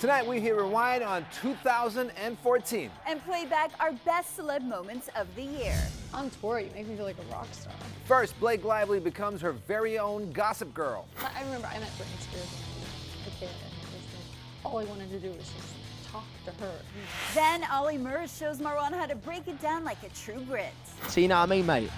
Tonight we hit rewind on 2014. And play back our best celeb moments of the year. On tour, you make me feel like a rock star. First, Blake Lively becomes her very own gossip girl. I remember I met Britney Spears when I was a kid, and it was like, all I wanted to do was just talk to her. Then Olly Murs shows Marwan how to break it down like a true Brit. So you know what I mean, mate?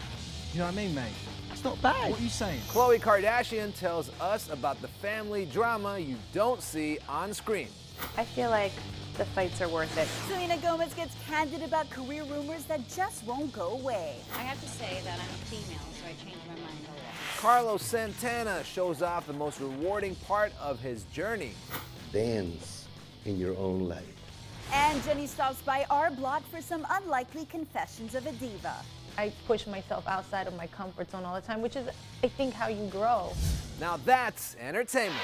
You know what I mean, mate? It's not bad. What are you saying? Khloe Kardashian tells us about the family drama you don't see on screen. I feel like the fights are worth it. Selena Gomez gets candid about career rumors that just won't go away. I have to say that I'm a female, so I changed my mind a lot. Carlos Santana shows off the most rewarding part of his journey. Dance in your own light. And Jenny stops by our blog for some unlikely confessions of a diva. I push myself outside of my comfort zone all the time, which is, I think, how you grow. Now that's entertainment.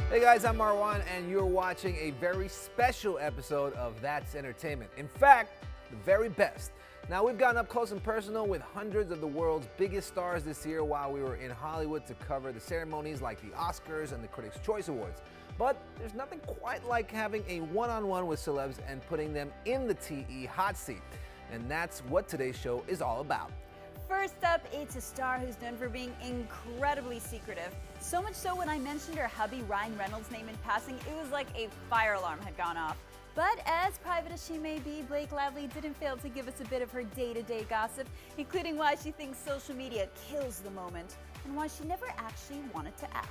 Hey guys, I'm Marwan, and you're watching a very special episode of That's Entertainment. In fact, the very best. Now, we've gotten up close and personal with hundreds of the world's biggest stars this year while we were in Hollywood to cover the ceremonies like the Oscars and the Critics' Choice Awards. But there's nothing quite like having a one-on-one with celebs and putting them in the TE hot seat. And that's what today's show is all about. First up, it's a star who's known for being incredibly secretive. So much so when I mentioned her hubby Ryan Reynolds' name in passing, it was like a fire alarm had gone off. But as private as she may be, Blake Lively didn't fail to give us a bit of her day-to-day gossip, including why she thinks social media kills the moment and why she never actually wanted to act.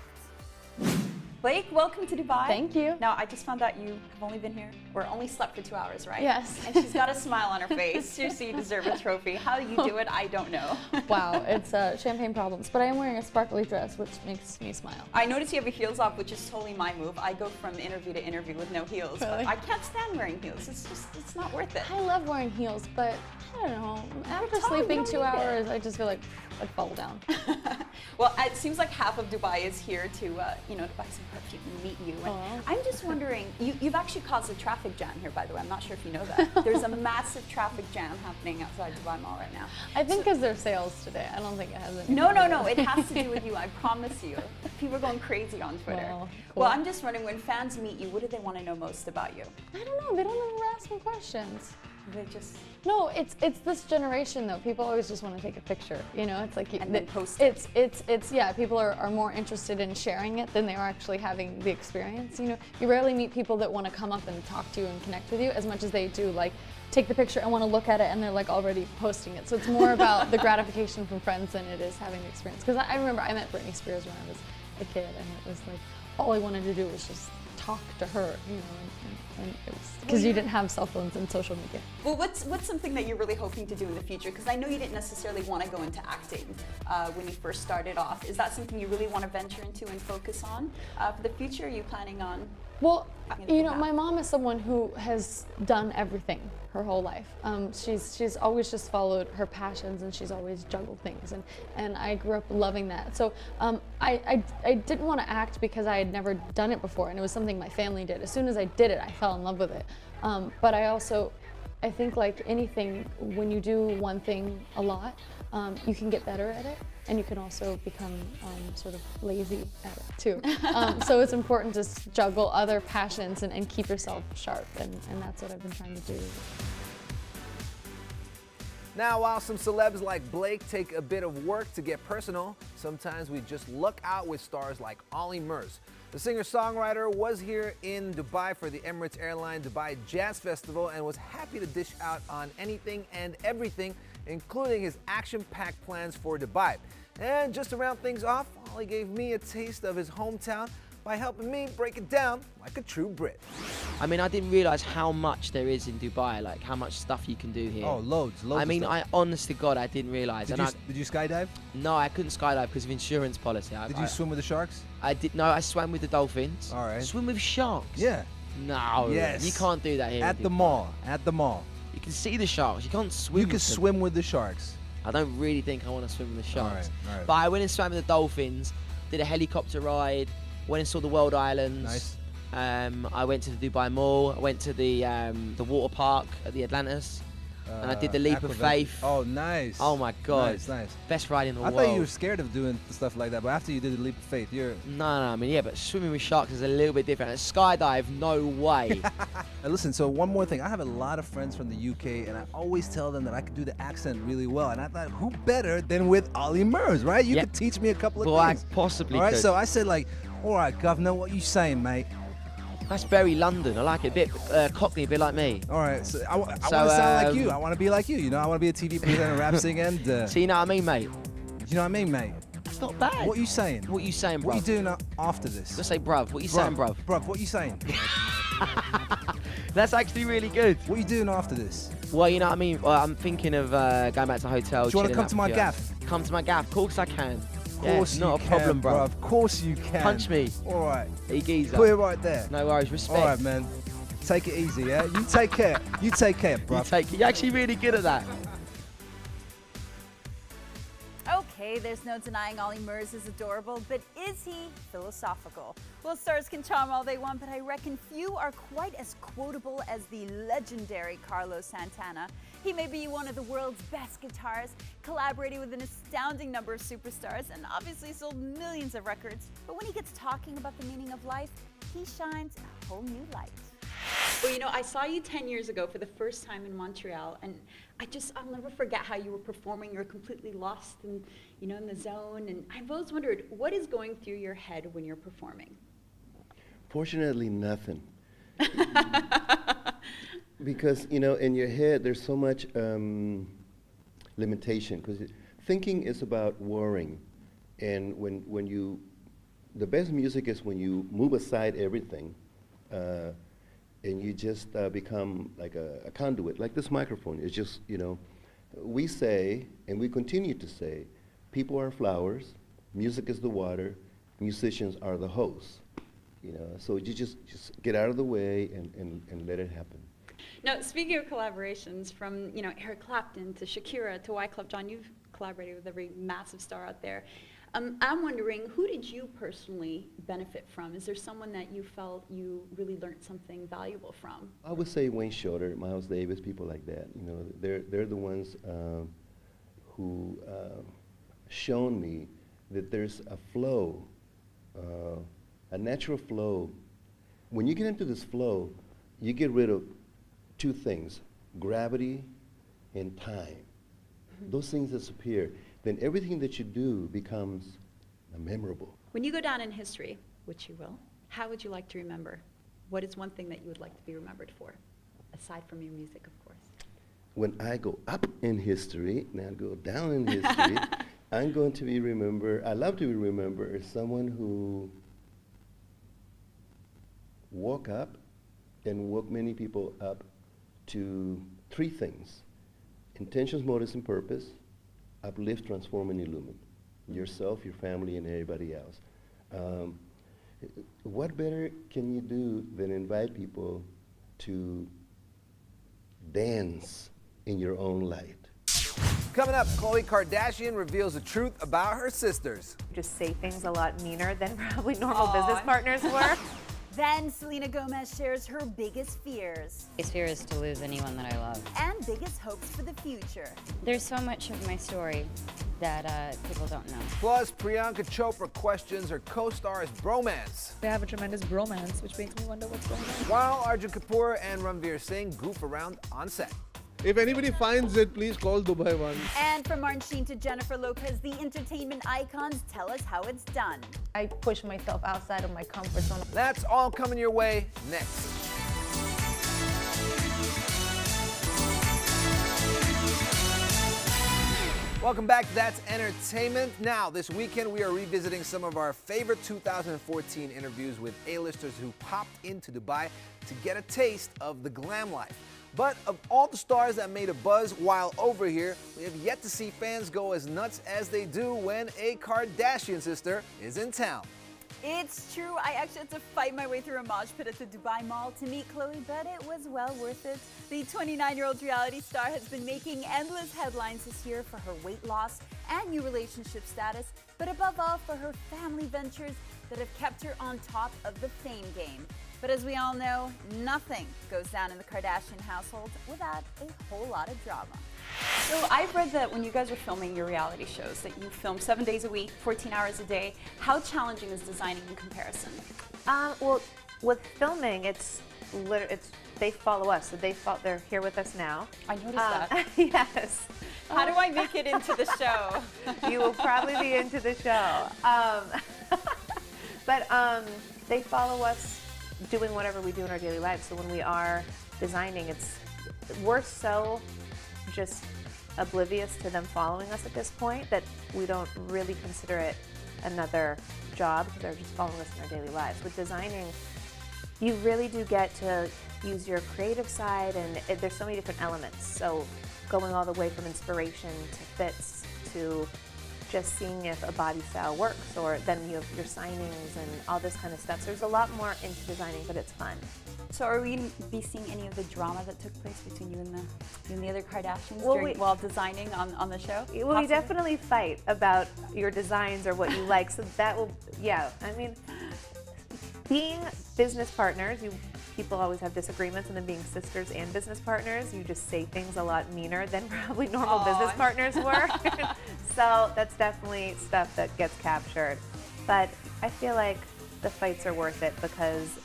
Blake, welcome to Dubai. Thank you. Now, I just found out you have only been here, or only slept for 2 hours, right? Yes. And she's got a smile on her face. Seriously, you deserve a trophy. How you do it, I don't know. Wow, it's champagne problems. But I am wearing a sparkly dress, which makes me smile. I notice you have your heels off, which is totally my move. I go from interview to interview with no heels. Really? But I can't stand wearing heels. It's not worth it. I love wearing heels, but I don't know. After tall, sleeping you don't 2 need it. hours, I just feel like I'd fall down. Well, it seems like half of Dubai is here to, to buy some perfume and meet you. And Aw. I'm just wondering, you've actually caused a traffic jam here, by the way. I'm not sure if you know that. There's a massive traffic jam happening outside Dubai Mall right now. I think because there's sales today. I don't think it has anything No, to no, do no. with It has to do with you. I promise you. People are going crazy on Twitter. Well, cool. Well, I'm just wondering, when fans meet you, what do they want to know most about you? I don't know. They don't ever ask me questions. They just No, it's this generation though. People always just want to take a picture. It's like And then post it. It's yeah. People are more interested in sharing it than they are actually having the experience. You rarely meet people that want to come up and talk to you and connect with you as much as they do like take the picture and want to look at it and they're like already posting it. So it's more about the gratification from friends than it is having the experience. Because I remember I met Britney Spears when I was a kid, and it was like all I wanted to do was just talk to her, and it was because you didn't have cell phones and social media. Well, what's something that you're really hoping to do in the future? Because I know you didn't necessarily want to go into acting when you first started off. Is that something you really want to venture into and focus on for the future? Are you planning on? Well, Anything my mom is someone who has done everything her whole life. She's always just followed her passions, and she's always juggled things, and I grew up loving that. So I didn't want to act because I had never done it before, and it was something my family did. As soon as I did it, I fell in love with it. But I think like anything, when you do one thing a lot, you can get better at it, and you can also become sort of lazy at it too. So it's important to juggle other passions and keep yourself sharp, and that's what I've been trying to do. Now, while some celebs like Blake take a bit of work to get personal, sometimes we just luck out with stars like Olly Murs. The singer-songwriter was here in Dubai for the Emirates Airline Dubai Jazz Festival and was happy to dish out on anything and everything, including his action-packed plans for Dubai. And just to round things off, Olly gave me a taste of his hometown by helping me break it down like a true Brit. I mean, I didn't realize how much there is in Dubai, like how much stuff you can do here. Oh, loads I of mean, stuff. I honest to God, I didn't realize. Did you skydive? No, I couldn't skydive because of insurance policy. Did you swim with the sharks? I did. No, I swam with the dolphins. All right. Swim with sharks? Yeah. No. Yes. You can't do that here. At in the Dubai. mall. At the mall. You can see the sharks. You can't swim. You can with them. swim with the sharks. I don't really think I want to swim with the sharks. All right. But I went and swam with the dolphins, did a helicopter ride, went and saw the World Islands. Nice. I went to the Dubai Mall. I went to the water park at the Atlantis. And I did the leap of faith. Oh, nice. Oh my God. Nice. Best ride in the I world. thought you were scared of doing stuff like that, but after you did the leap of faith, you're... No, I mean, yeah, but swimming with sharks is a little bit different. A skydive, no way. Listen, so one more thing. I have a lot of friends from the UK, and I always tell them that I could do the accent really well. And I thought, who better than with Olly Murs, right? You could teach me a couple of things. I possibly All right, could. so I said, like, all right, governor, what you saying, mate? That's very London. I like it. A bit Cockney, a bit like me. All right, so I want to sound like you. I want to be like you. You know, I want to be a TV presenter, rap singer, and... So you know what I mean, mate? You know what I mean, mate? It's not bad. What you saying? What you saying, bruv? What you doing after this? Just say bruv. What you saying, bruv? Bruv, what you saying? That's actually really good. What you doing after this? Well, you know what I mean? Well, I'm thinking of going back to the hotel. Do you want to come to my gaff? Come to my gaff. Of course I can. Of course not you a problem, can, bruv. Of course you can. Punch me. All right. Hey, geezer. Put it right there. No worries. Respect. All right, man. Take it easy, yeah? You take care. You take care, bruv. You're actually really good at that. Okay, there's no denying Olly Murs is adorable, but is he philosophical? Well, stars can charm all they want, but I reckon few are quite as quotable as the legendary Santana. He may be one of the world's best guitarists, collaborating with an astounding number of superstars, and obviously sold millions of records. But when he gets talking about the meaning of life, he shines a whole new light. Well, you know, I saw you 10 years ago for the first time in Montreal, and I'll never forget how you were performing. You were completely lost and, you know, in the zone. And I've always wondered, what is going through your head when you're performing? Fortunately, nothing. Because, you know, in your head, there's so much limitation. Because thinking is about worrying. And when you, the best music is when you move aside everything and you just become like a conduit, like this microphone. It's just, you know, we say, and we continue to say, people are flowers, music is the water, musicians are the hosts. You know, so you just get out of the way and let it happen. Now, speaking of collaborations, from, you know, Eric Clapton to Shakira to Wyclef Jean, you've collaborated with every massive star out there. I'm wondering, who did you personally benefit from? Is there someone that you felt you really learned something valuable from? I would say Wayne Shorter, Miles Davis, people like that. You know, they're the ones who shown me that there's a flow, a natural flow. When you get into this flow, you get rid of two things, gravity and time. Those things disappear. Then everything that you do becomes memorable. When you go down in history, which you will, how would you like to remember? What is one thing that you would like to be remembered for, aside from your music, of course? When I go up in history, and I go down in history, I'm going to be remembered, I love to be remembered as someone who woke up and woke many people up to three things: intentions, motives, and purpose, uplift, transform, and illumine yourself, your family, and everybody else. What better can you do than invite people to dance in your own light? Coming up, Khloe Kardashian reveals the truth about her sisters. Just say things a lot meaner than probably normal business partners were. Then Selena Gomez shares her biggest fears. My fear is to lose anyone that I love. And biggest hopes for the future. There's so much of my story that people don't know. Plus, Priyanka Chopra questions her co-star's bromance. They have a tremendous bromance, which makes me wonder what's going on. While Arjun Kapoor and Ranveer Singh goof around on set. If anybody finds it, please call Dubai One. And from Martin Sheen to Jennifer Lopez, the entertainment icons tell us how it's done. I push myself outside of my comfort zone. That's all coming your way next. Welcome back to That's Entertainment. Now, this weekend we are revisiting some of our favorite 2014 interviews with A-listers who popped into Dubai to get a taste of the glam life. But of all the stars that made a buzz while over here, we have yet to see fans go as nuts as they do when a Kardashian sister is in town. It's true, I actually had to fight my way through a mosh pit at the Dubai Mall to meet Khloe, but it was well worth it. The 29-year-old reality star has been making endless headlines this year for her weight loss and new relationship status, but above all for her family ventures that have kept her on top of the fame game. But as we all know, nothing goes down in the Kardashian household without a whole lot of drama. So I've read that when you guys are filming your reality shows, that you film 7 days a week, 14 hours a day. How challenging is designing in comparison? Well, with filming, they follow us, so they're here with us now. I noticed that. Yes. How do I make it into the show? You will probably be into the show. But they follow us doing whatever we do in our daily lives. So when we are designing, we're so just oblivious to them following us at this point that we don't really consider it another job because they're just following us in our daily lives. With designing, you really do get to use your creative side, and there's so many different elements. So going all the way from inspiration to fits to just seeing if a body style works, or then you have your signings and all this kind of stuff. So there's a lot more into designing, but it's fun. So are we going to be seeing any of the drama that took place between you and the other Kardashians Well, while designing on the show? Well, we definitely fight about your designs or what you like, so that will, yeah. I mean, being business partners, people always have disagreements, and then being sisters and business partners, you just say things a lot meaner than probably normal business partners were. So that's definitely stuff that gets captured. But I feel like the fights are worth it because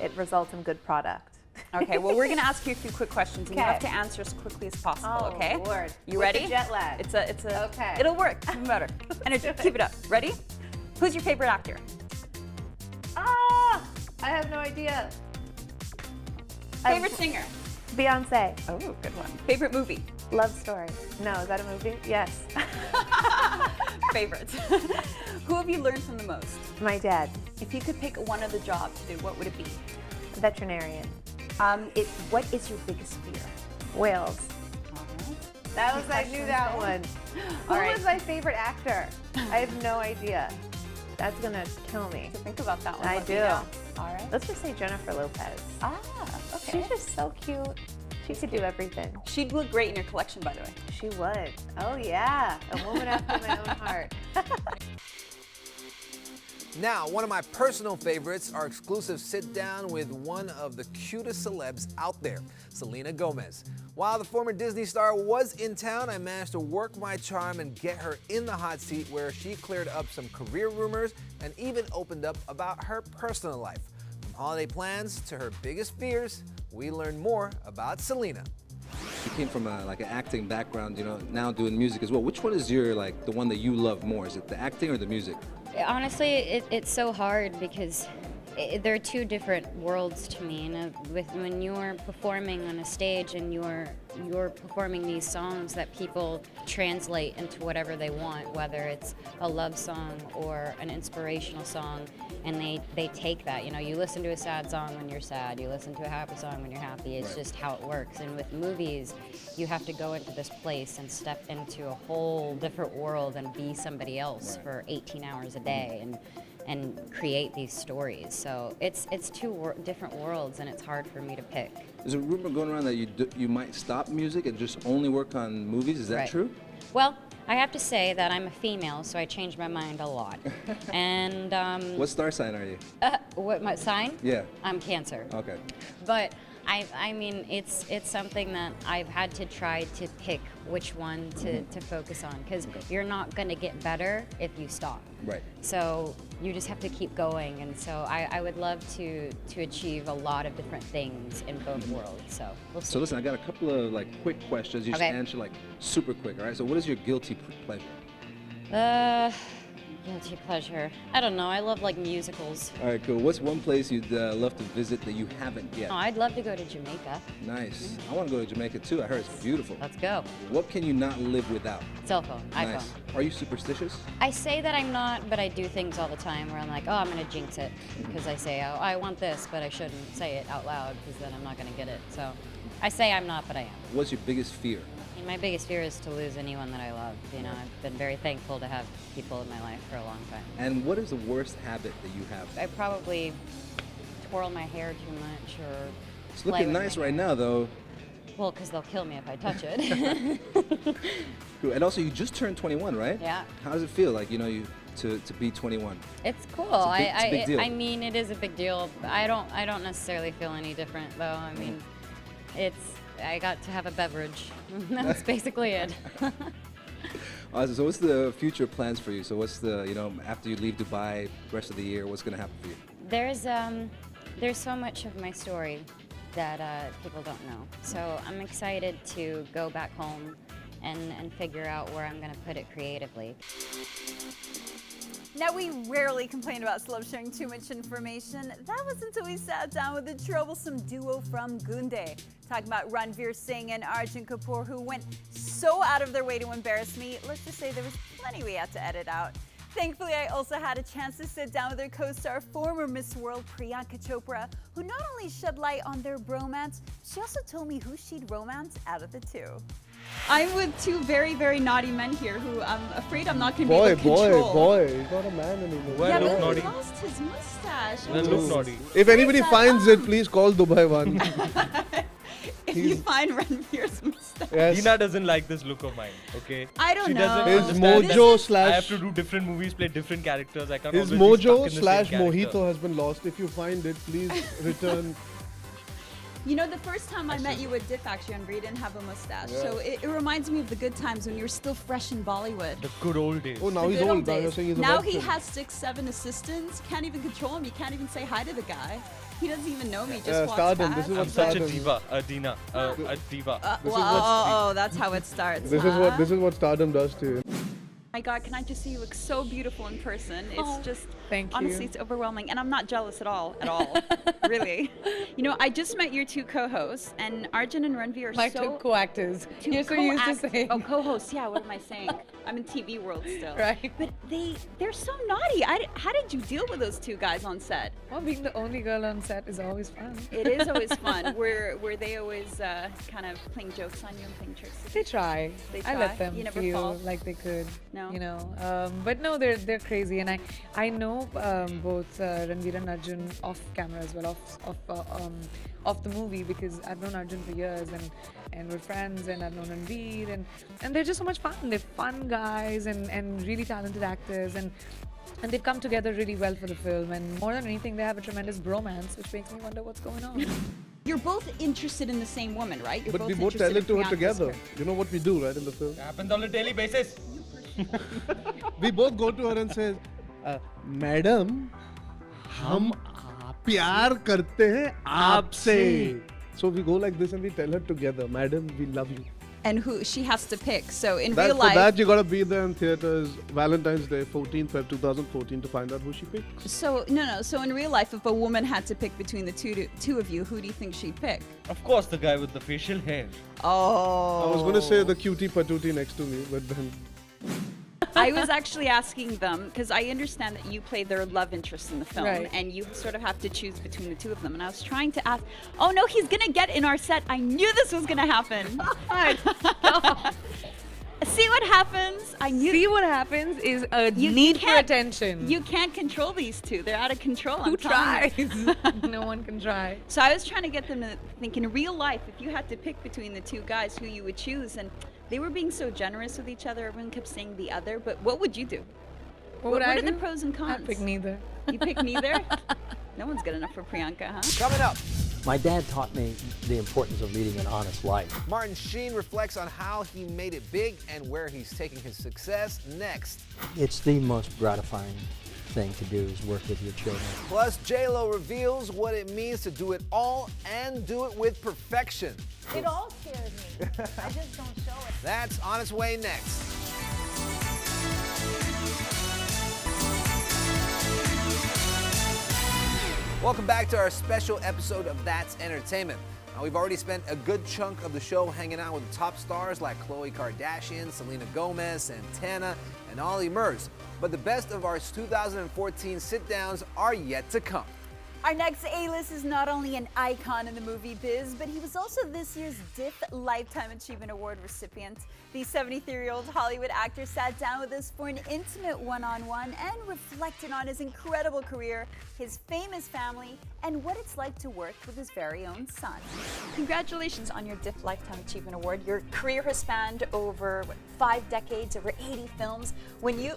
it results in good product. Okay, well, we're going to ask you a few quick questions, and you have to answer as quickly as possible, okay? Oh, Lord. You With ready? the jet lag. Okay. It'll work. Even better. Energy. Keep it up. Ready? Who's your favorite actor? I have no idea. Favorite singer? Beyonce. Oh, good one. Favorite movie? Love Story. No, is that a movie? Yes. Favorite. Who have you learned from the most? My dad. If you could pick one of the jobs to do, what would it be? Veterinarian. What is your biggest fear? Whales. That was, I knew that one. Who was my favorite actor? I have no idea. That's gonna kill me. So think about that one. I do. All right. Let's just say Jennifer Lopez. Okay. She's just so cute. She could do everything. She'd look great in your collection, by the way. She would. Oh yeah, a woman after my own heart. Now, one of my personal favorites, our exclusive sit-down with one of the cutest celebs out there, Selena Gomez. While the former Disney star was in town, I managed to work my charm and get her in the hot seat where she cleared up some career rumors and even opened up about her personal life. From holiday plans to her biggest fears, we learned more about Selena. You came from like an acting background, you know, now doing music as well. Which one is the one that you love more? Is it the acting or the music? Honestly, it's so hard because there are two different worlds to me. And when you're performing on a stage and you're performing these songs that people translate into whatever they want, whether it's a love song or an inspirational song, and they take that. You know, you listen to a sad song when you're sad, you listen to a happy song when you're happy. It's just how it works. And with movies, you have to go into this place and step into a whole different world and be somebody else for 18 hours a day and create these stories. So it's two different worlds, and it's hard for me to pick. There's a rumor going around that you might stop music and just only work on movies. Is that true? Well, I have to say that I'm a female, so I change my mind a lot. And what star sign are you? What my sign? Yeah. I'm Cancer. Okay. But I mean, it's something that I've had to try to pick which one to focus on, because you're not going to get better if you stop. Right. So you just have to keep going, and so I would love to achieve a lot of different things in both worlds. So we'll see. So listen, I got a couple of quick questions. You just answer super quick. All right. So what is your guilty pleasure? Guilty pleasure. I don't know. I love musicals. All right, cool. What's one place you'd love to visit that you haven't yet? Oh, I'd love to go to Jamaica. Nice. I want to go to Jamaica too. I heard it's beautiful. Let's go. What can you not live without? Cell phone, nice. iPhone. Are you superstitious? I say that I'm not, but I do things all the time where I'm like, oh, I'm going to jinx it. Because I say, oh, I want this, but I shouldn't say it out loud because then I'm not going to get it. So I say I'm not, but I am. What's your biggest fear? My biggest fear is to lose anyone that I love. You know, I've been very thankful to have people in my life for a long time. And what is the worst habit that you have? I probably twirl my hair too much or It's looking nice right now, though. Well, because they'll kill me if I touch it. Cool. And also, you just turned 21, right? Yeah. How does it feel? Like, you know, you to be 21? It's cool. It's a big deal. I mean, it is a big deal. I don't necessarily feel any different though. I mean, I got to have a beverage. That's basically it. So what's the future plans for you? So what's the, after you leave Dubai, rest of the year, what's going to happen for you? There's so much of my story that people don't know. So I'm excited to go back home and figure out where I'm going to put it creatively. Now, we rarely complain about celebs sharing too much information. That was until we sat down with the troublesome duo from Gunde, talking about Ranveer Singh and Arjun Kapoor, who went so out of their way to embarrass me. Let's just say there was plenty we had to edit out. Thankfully, I also had a chance to sit down with their co-star, former Miss World Priyanka Chopra, who not only shed light on their bromance, she also told me who she'd romance out of the two. I'm with two very, very naughty men here who I'm afraid I'm not going to be able to control. Boy, he's not a man anymore. Yeah, look but naughty. he lost his mustache. Then look naughty. If anybody finds it, please call Dubai One. If you find Ranveer's mustache. Yes. Hina doesn't like this look of mine, okay? I don't She know. doesn't His understand mojo that slash- I have to do different movies, play different characters. I can't His always be stuck mojo in the slash same character. mojito has been lost. If you find it, please return. You know, the first time I met you with Diff, actually, Ranveer didn't have a mustache. Yeah. So it reminds me of the good times when you were still fresh in Bollywood. The good old days. Oh, now The he's good old. old Now you're days. saying he's a Now he veteran. has 6-7 assistants. Can't even control him. You can't even say hi to the guy. He doesn't even know me. Just walks stardom. past. This is I'm what such a stardom. diva, a Dina, a diva. Oh, that's how it starts. This is what stardom does to you. My God, can I just say you look so beautiful in person? It's just, Thank you. honestly, it's overwhelming. And I'm not jealous at all, really. You know, I just met your two co-hosts, and Arjun and Ranveer are My so... two co-actors. two You're so used to co-act- saying. Oh, co-hosts, yeah, what am I saying? I'm in TV world still. Right. But they're so naughty. How did you deal with those two guys on set? Well, being the only girl on set is always fun. It is always fun. Were they always kind of playing jokes on you and playing tricks? They try. They I try. let them You never feel fall? like they could. No. You know, but no, they're crazy, and I know both Ranveer and Arjun off camera as well, off the movie, because I've known Arjun for years, and we're friends, and I've known Ranveer, and they're just so much fun. They're fun guys and really talented actors, and they've come together really well for the film, and more than anything, they have a tremendous bromance, which makes me wonder what's going on. You're both interested in the same woman, right? You're But we both interested tell in it to her Priyanka's together. character. You know what we do, right, in the film? It happens on a daily basis. We both go to her and say, "Madam, हम प्यार करते हैं आपसे." So we go like this and we tell her together, "Madam, we love you." And who she has to pick. So in That, real for life, that you gotta be there in theaters Valentine's Day, 14th Feb 2014, to find out who she picks. so no. So in real life, if a woman had to pick between the two of you, who do you think she'd pick? Of course, the guy with the facial hair. Oh. I was gonna say the cutie patootie next to me, but then I was actually asking them because I understand that you play their love interest in the film, Right. and you sort of have to choose between the two of them. And I was trying to ask, oh no, he's gonna get in our set. I knew this was gonna happen. See what happens? I knew. See what happens is a You need for can't- attention. You can't control these two. They're out of control. Who I'm telling you. tries? No one can try. So I was trying to get them to think in real life, if you had to pick between the two guys, who you would choose. And they were being so generous with each other. Everyone kept saying the other. But what would you do? What are I the do? pros and cons? I pick neither. You pick neither? No one's good enough for Priyanka, huh? Coming up, My dad taught me the importance of leading an honest life. Martin Sheen reflects on how he made it big and where he's taking his success next. It's the most gratifying thing to do is work with your children. Plus, J-Lo reveals what it means to do it all and do it with perfection. It all scares me. I just don't show it. That's on its way next. Welcome back to our special episode of That's Entertainment. Now, we've already spent a good chunk of the show hanging out with the top stars like Khloe Kardashian, Selena Gomez, Santana, and Olly Murs. But the best of our 2014 sit-downs are yet to come. Our next A-list is not only an icon in the movie biz, but he was also this year's DIF Lifetime Achievement Award recipient. The 73-year-old Hollywood actor sat down with us for an intimate one-on-one and reflected on his incredible career, his famous family, and what it's like to work with his very own son. Congratulations on your DIF Lifetime Achievement Award. Your career has spanned over 5 decades, over 80 films. When you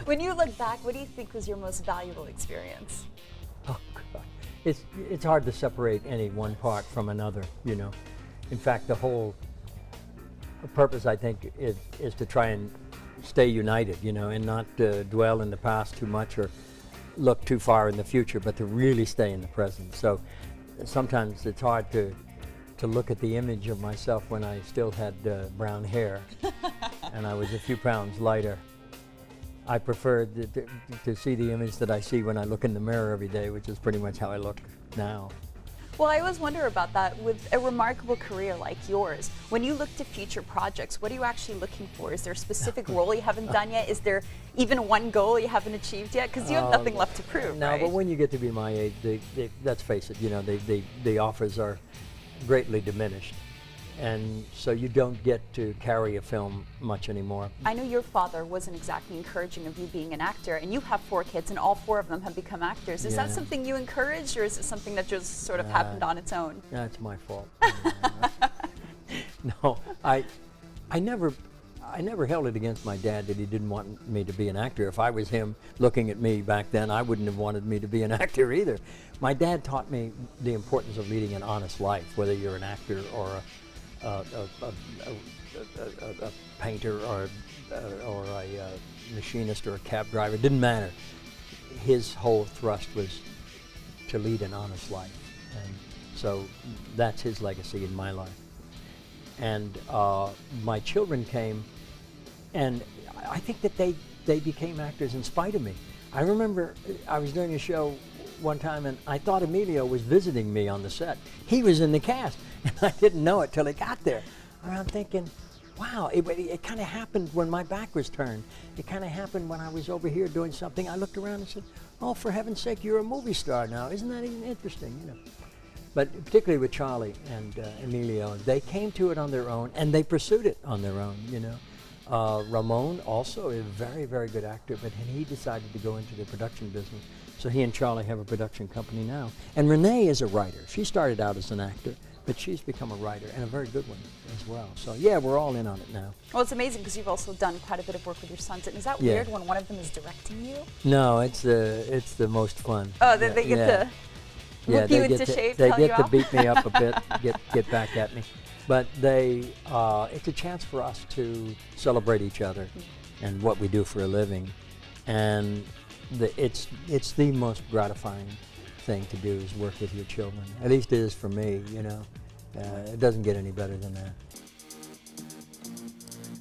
look back, what do you think was your most valuable experience? Oh, God. It's hard to separate any one part from another, you know. In fact, the whole purpose, I think, is to try and stay united, you know, and not dwell in the past too much or look too far in the future, but to really stay in the present. So sometimes it's hard to look at the image of myself when I still had brown hair and I was a few pounds lighter. I prefer to see the image that I see when I look in the mirror every day, which is pretty much how I look now. Well, I always wonder about that. With a remarkable career like yours, when you look to future projects, what are you actually looking for? Is there a specific role you haven't done yet? Is there even one goal you haven't achieved yet? Because you have nothing left to prove, no, right? but when you get to be my age, let's face it, you know, the offers are greatly diminished. And so you don't get to carry a film much anymore. I know your father wasn't exactly encouraging of you being an actor, and you have 4 kids, and all 4 of them have become actors. Is that something you encouraged, or is it something that just sort of happened on its own? That's my fault. No, I never held it against my dad that he didn't want me to be an actor. If I was him looking at me back then, I wouldn't have wanted me to be an actor either. My dad taught me the importance of leading an honest life, whether you're an actor or a painter or a machinist or a cab driver. It didn't matter. His whole thrust was to lead an honest life, and so that's his legacy in my life. And my children came, and I think that they became actors in spite of me. I remember I was doing a show one time, and I thought Emilio was visiting me on the set. He was in the cast, and I didn't know it till he got there. And I'm thinking, wow, it kind of happened when my back was turned. It kind of happened when I was over here doing something. I looked around and said, oh, for heaven's sake, you're a movie star now. Isn't that even interesting, you know? But particularly with Charlie and Emilio, they came to it on their own, and they pursued it on their own, you know. Ramon, also a very, very good actor, but he decided to go into the production business. So he and Charlie have a production company now. And Renee is a writer. She started out as an actor, but she's become a writer, and a very good one as well. So yeah, we're all in on it now. Well, it's amazing because you've also done quite a bit of work with your sons. And is that weird when one of them is directing you? No, it's the most fun. Oh, they get to whip you into shape, they get to beat me up a bit, get back at me. But it's a chance for us to celebrate each other and what we do for a living. And it's the most gratifying thing to do is work with your children. At least it is for me, you know. It doesn't get any better than that.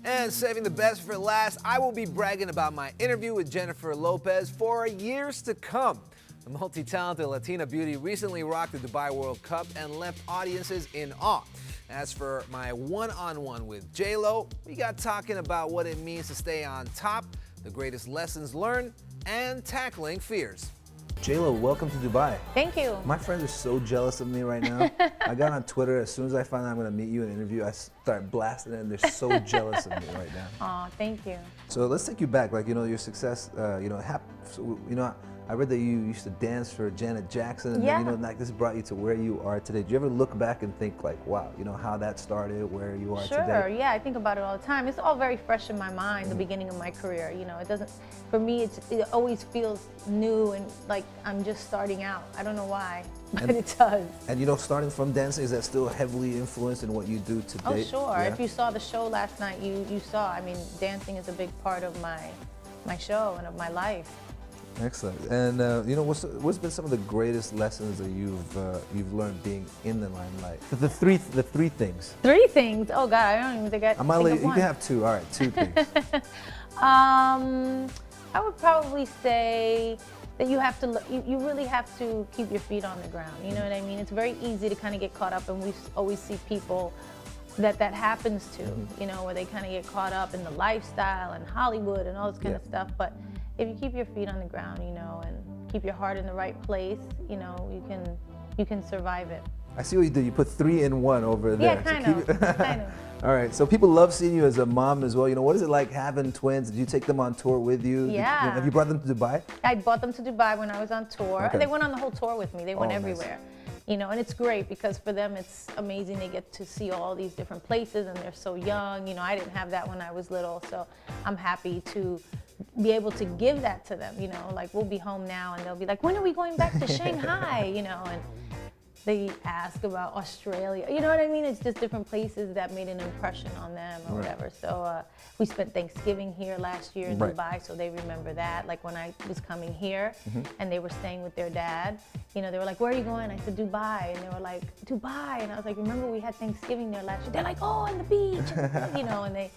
And saving the best for last, I will be bragging about my interview with Jennifer Lopez for years to come. The multi-talented Latina beauty recently rocked the Dubai World Cup and left audiences in awe. As for my one-on-one with J-Lo, we got talking about what it means to stay on top, the greatest lessons learned, and tackling fears. J-Lo, welcome to Dubai. Thank you. My friends are so jealous of me right now. I got on Twitter, as soon as I find out I'm gonna meet you and interview, I start blasting it, and they're so jealous of me right now. Aw, thank you. So let's take you back, like, you know, your success, I read that you used to dance for Janet Jackson, and then, you know, like, this brought you to where you are today. Do you ever look back and think, like, wow, you know, how that started, where you are today? Sure, yeah, I think about it all the time. It's all very fresh in my mind, the beginning of my career. You know, it doesn't, for me, it always feels new and like I'm just starting out. I don't know why, but it does. And, you know, starting from dancing, is that still heavily influenced in what you do today? Oh, sure. Yeah? If you saw the show last night, you saw, I mean, dancing is a big part of my show and of my life. Excellent. And you know, what's been some of the greatest lessons that you've learned being in the limelight? The three things. 3 things. Oh God, I don't even think I. You can have 2. All right, 2 things. I would probably say that you have to. You really have to keep your feet on the ground. You know what I mean? It's very easy to kind of get caught up, and we always see people that happens to. You know, where they kind of get caught up in the lifestyle and Hollywood and all this kind of stuff, but if you keep your feet on the ground, you know, and keep your heart in the right place, you know, you can survive it. I see what you did. You put 3 in 1 over there. Yeah, kind of. All right. So people love seeing you as a mom as well. You know, what is it like having twins? Did you take them on tour with you? Yeah. Have you brought them to Dubai? I brought them to Dubai when I was on tour. Okay. They went on the whole tour with me. They went Oh, everywhere. nice. You know, and it's great because for them it's amazing. They get to see all these different places and they're so young. You know, I didn't have that when I was little, so I'm happy to be able to give that to them. You know, like we'll be home now and they'll be like, when are we going back to Shanghai? You know, and they ask about Australia. You know what I mean? It's just different places that made an impression on them or whatever. So we spent Thanksgiving here last year in Dubai, so they remember that. Like when I was coming here and they were staying with their dad, you know, they were like, where are you going? I said, Dubai. And they were like, Dubai. And I was like, remember we had Thanksgiving there last year? They're like, oh, on the beach. You know, and they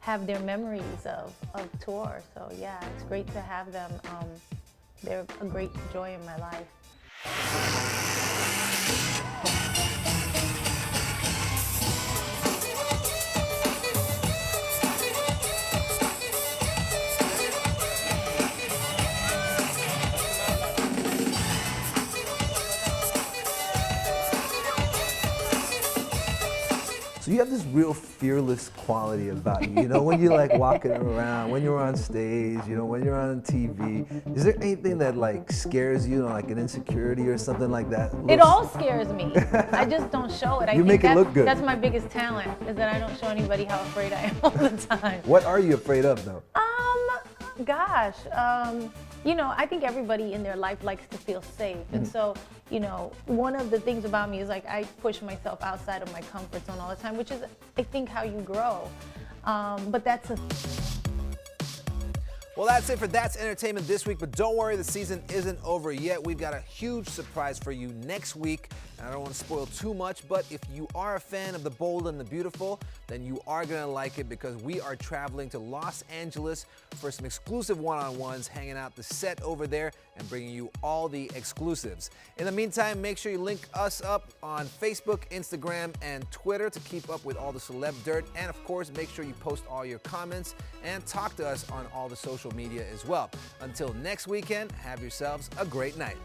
have their memories of tour. So yeah, it's great to have them. They're a great joy in my life. So you have this real fearless quality about you. You know, when you're like walking around, when you're on stage, you know, when you're on TV. Is there anything that like scares you, like an insecurity or something like that? It all scares me. I just don't show it. You make it look good. That's my biggest talent, is that I don't show anybody how afraid I am all the time. What are you afraid of though? Gosh, you know, I think everybody in their life likes to feel safe. And so, you know, one of the things about me is like I push myself outside of my comfort zone all the time, which is, I think, how you grow. But that's a... Well, that's it for That's Entertainment this week, but don't worry, the season isn't over yet. We've got a huge surprise for you next week, and I don't want to spoil too much, but if you are a fan of The Bold and the Beautiful, then you are going to like it because we are traveling to Los Angeles for some exclusive one-on-ones, hanging out the set over there and bringing you all the exclusives. In the meantime, make sure you link us up on Facebook, Instagram, and Twitter to keep up with all the celeb dirt, and of course, make sure you post all your comments and talk to us on all the social media as well. Until next weekend, have yourselves a great night.